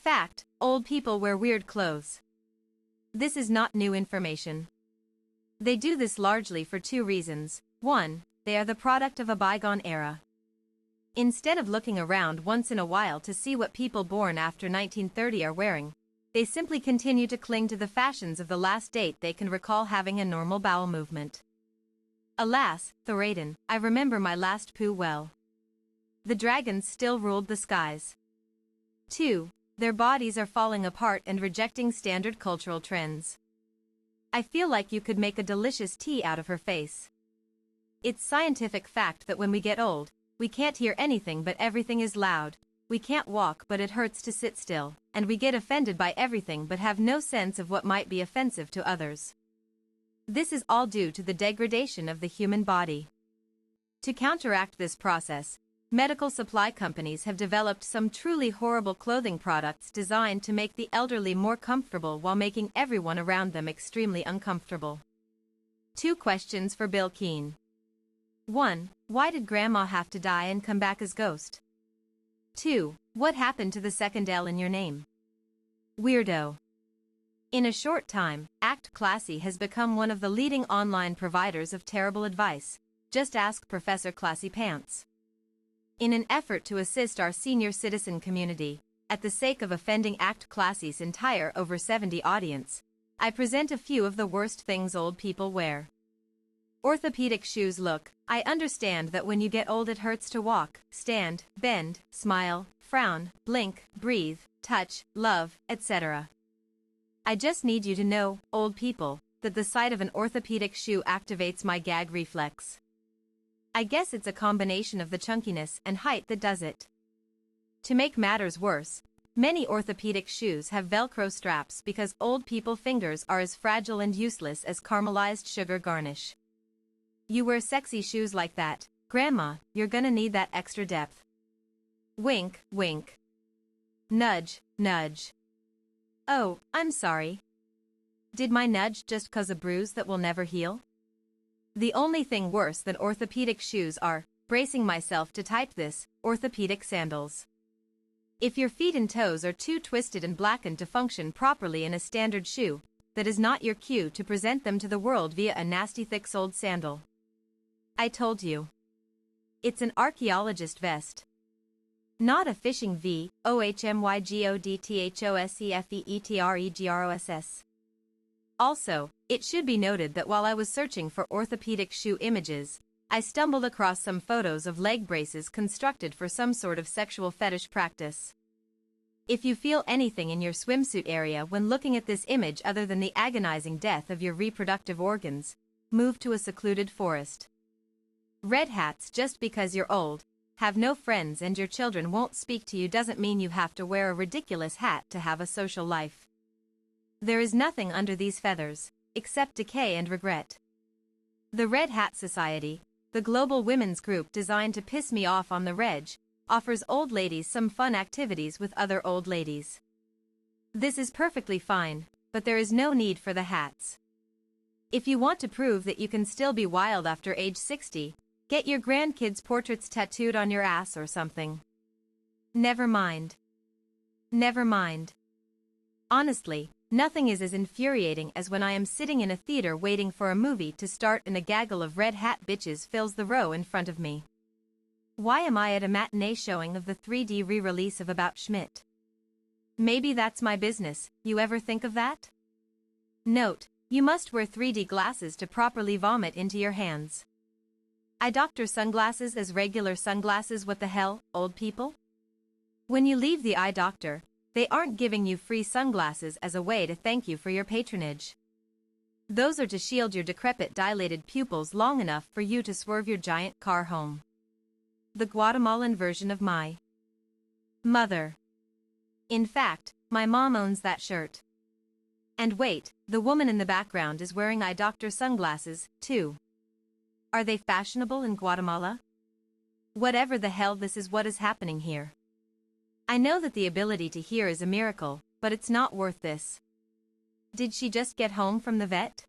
Fact: old people wear weird clothes. This is not new information. They do this largely for two reasons. 1. They are the product of a bygone era. Instead of looking around once in a while to see what people born after 1930 are wearing, they simply continue to cling to the fashions of the last date they can recall having a normal bowel movement. Alas, Thoradin, I remember my last poo well. The dragons still ruled the skies. 2. Their bodies are falling apart and rejecting standard cultural trends. I feel like you could make a delicious tea out of her face. It's scientific fact that when we get old, we can't hear anything but everything is loud, we can't walk but it hurts to sit still, and we get offended by everything but have no sense of what might be offensive to others. This is all due to the degradation of the human body. To counteract this process, medical supply companies have developed some truly horrible clothing products designed to make the elderly more comfortable while making everyone around them extremely uncomfortable. 2 questions for Bill Keane. 1. Why did Grandma have to die and come back as ghost? 2. What happened to the second L in your name? Weirdo. In a short time, Act Classy has become one of the leading online providers of terrible advice. Just ask Professor Classy Pants. In an effort to assist our senior citizen community, at the sake of offending Act Classy's entire over 70 audience, I present a few of the worst things old people wear. Orthopedic shoes. Look, I understand that when you get old it hurts to walk, stand, bend, smile, frown, blink, breathe, touch, love, etc. I just need you to know, old people, that the sight of an orthopedic shoe activates my gag reflex. I guess it's a combination of the chunkiness and height that does it. To make matters worse, many orthopedic shoes have Velcro straps because old people's fingers are as fragile and useless as caramelized sugar garnish. You wear sexy shoes like that, Grandma, you're gonna need that extra depth. Wink, wink. Nudge, nudge. Oh, I'm sorry. Did my nudge just cause a bruise that will never heal? The only thing worse than orthopedic shoes are, bracing myself to type this, orthopedic sandals. If your feet and toes are too twisted and blackened to function properly in a standard shoe, that is not your cue to present them to the world via a nasty thick-soled sandal. I told you. It's an archaeologist vest. Not a fishing VOHMYGODTHOSEFEETREGROSS. Also, it should be noted that while I was searching for orthopedic shoe images, I stumbled across some photos of leg braces constructed for some sort of sexual fetish practice. If you feel anything in your swimsuit area when looking at this image other than the agonizing death of your reproductive organs, move to a secluded forest. Red hats. Just because you're old, have no friends and your children won't speak to you doesn't mean you have to wear a ridiculous hat to have a social life. There is nothing under these feathers, except decay and regret. The Red Hat Society, the global women's group designed to piss me off on the reg, offers old ladies some fun activities with other old ladies. This is perfectly fine, but there is no need for the hats. If you want to prove that you can still be wild after age 60, get your grandkids' portraits tattooed on your ass or something. Never mind. Never mind. Honestly, nothing is as infuriating as when I am sitting in a theater waiting for a movie to start and a gaggle of red hat bitches fills the row in front of me. Why am I at a matinee showing of the 3D re-release of About Schmidt? Maybe that's my business. You ever think of that? Note, you must wear 3D glasses to properly vomit into your hands. Eye doctor sunglasses as regular sunglasses. What the hell, old people? When you leave the eye doctor, they aren't giving you free sunglasses as a way to thank you for your patronage. Those are to shield your decrepit dilated pupils long enough for you to swerve your giant car home. The Guatemalan version of my mother. In fact, my mom owns that shirt. And wait, the woman in the background is wearing eye doctor sunglasses, too. Are they fashionable in Guatemala? Whatever the hell, this is what is happening here. I know that the ability to hear is a miracle, but it's not worth this. Did she just get home from the vet?